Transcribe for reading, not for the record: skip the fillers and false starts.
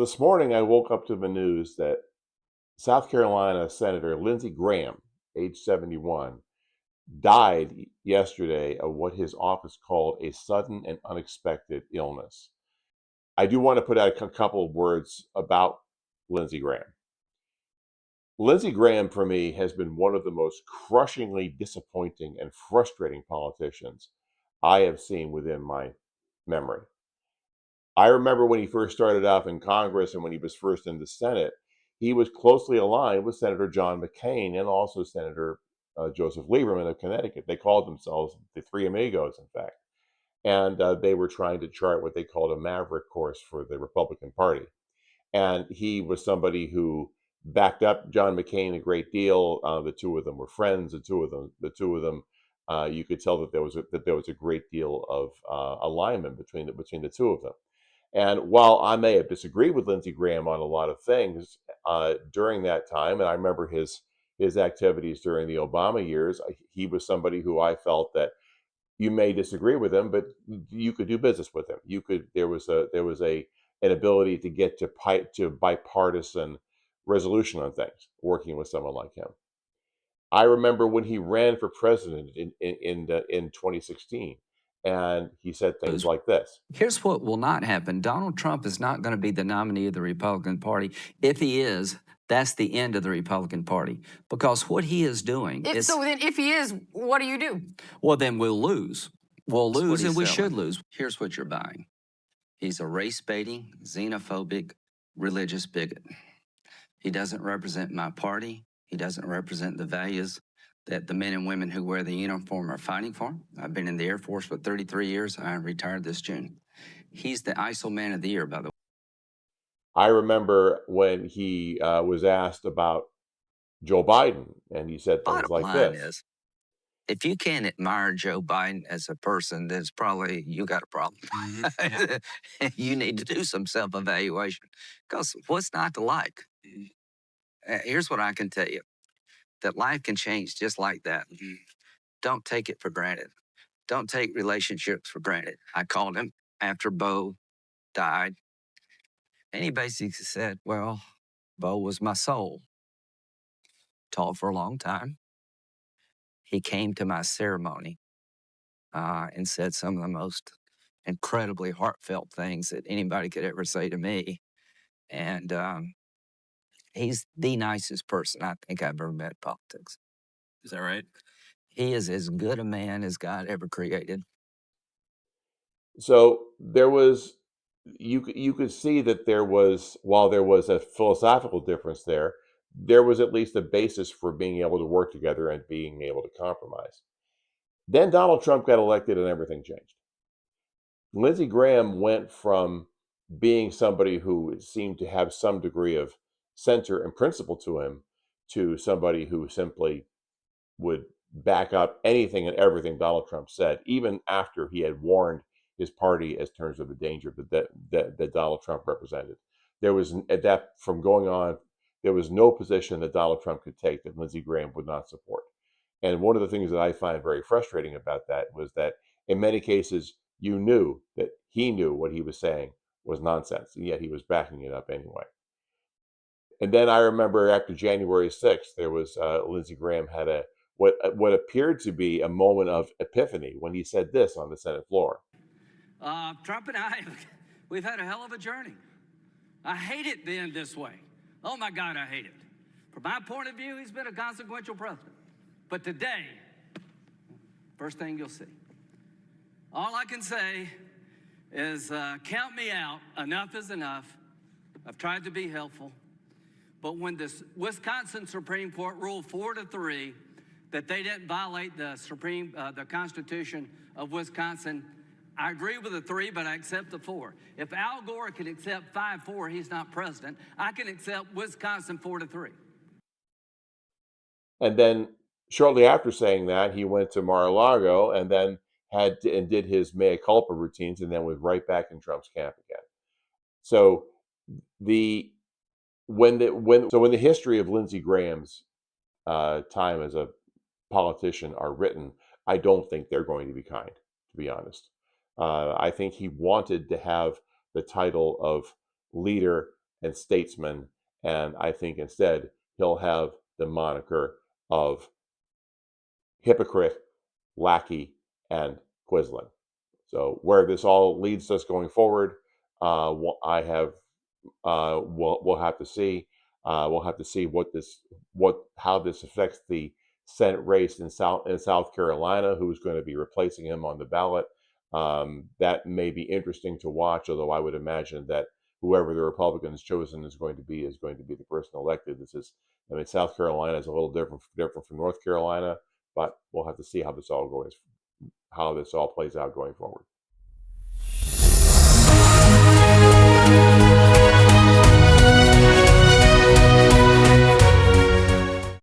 this morning I woke up to the news that South Carolina Senator Lindsey Graham, age 71, died yesterday of what his office called a sudden and unexpected illness. I do want to put out a couple of words about Lindsey Graham. Lindsey Graham, for me, has been one of the most crushingly disappointing and frustrating politicians I have seen within my memory. I remember when he first started off in Congress and when he was first in the Senate, he was closely aligned with Senator John McCain and also Senator Joseph Lieberman of Connecticut. They called themselves the Three Amigos, in fact. And they were trying to chart what they called a maverick course for the Republican Party. And he was somebody who backed up John McCain a great deal. The two of them were friends. The two of them, you could tell that there was a great deal of alignment between the two of them. And while I may have disagreed with Lindsey Graham on a lot of things during that time, and I remember his activities during the Obama years, he was somebody who I felt that you may disagree with him, but you could do business with him. You could. There was an ability to get to bipartisan resolution on things working with someone like him. I remember when he ran for president in 2016, and he said things like this. Here's what will not happen. Donald Trump is not going to be the nominee of the Republican Party. If he is, that's the end of the Republican Party. Because what he is doing is. So then, if he is, what do you do? Well, then we'll lose. We'll That's what lose, he's and we selling. should lose. Here's what you're buying. He's a race-baiting, xenophobic, religious bigot. He doesn't represent my party. He doesn't represent the values that the men and women who wear the uniform are fighting for. I've been in the Air Force for 33 years. I retired this June. He's the ISIL Man of the Year, by the way. I remember when he was asked about Joe Biden, and he said things Bottom like line this. is, if you can't admire Joe Biden as a person, then it's probably you got a problem. You need to do some self-evaluation. Because what's not to like? Here's what I can tell you. That life can change just like that. Don't take it for granted. Don't take relationships for granted. I called him after Bo died, and he basically said, well, Bo was my soul. Taught for a long time. He came to my ceremony and said some of the most incredibly heartfelt things that anybody could ever say to me. And he's the nicest person I think I've ever met in politics. Is that right? He is as good a man as God ever created. So you could see that while there was a philosophical difference there was at least a basis for being able to work together and being able to compromise. Then Donald Trump got elected and everything changed. Lindsey Graham went from being somebody who seemed to have some degree of center and principle to him to somebody who simply would back up anything and everything Donald Trump said, even after he had warned his party as terms of the danger that Donald Trump represented. There was at that from going on, there was no position that Donald Trump could take that Lindsey Graham would not support. And one of the things that I find very frustrating about that was that in many cases you knew that he knew what he was saying was nonsense, and yet he was backing it up anyway. And then I remember after January 6th, there was Lindsey Graham had what appeared to be a moment of epiphany when he said this on the Senate floor. Trump and I, we've had a hell of a journey. I hate it being this way. Oh my God, I hate it. From my point of view, he's been a consequential president. But today, first thing you'll see, all I can say is count me out. Enough is enough. I've tried to be helpful. But when the Wisconsin Supreme Court ruled 4-3 that they didn't violate the Constitution of Wisconsin, I agree with the 3, but I accept the 4. If Al Gore can accept 5-4, he's not president. I can accept Wisconsin 4-3. And then shortly after saying that, he went to Mar-a-Lago and then did his mea culpa routines and then was right back in Trump's camp again. So when the history of Lindsey Graham's time as a politician are written, I don't think they're going to be kind, to be honest. I think he wanted to have the title of leader and statesman. And I think instead he'll have the moniker of hypocrite, lackey, and Quisling. So where this all leads us going forward, I have we'll have to see. We'll have to see how this affects the Senate race in South Carolina. Who's going to be replacing him on the ballot? That may be interesting to watch. Although I would imagine that whoever the Republicans chosen is going to be the person elected. I mean, South Carolina is a little different from North Carolina, but we'll have to see how this all plays out going forward.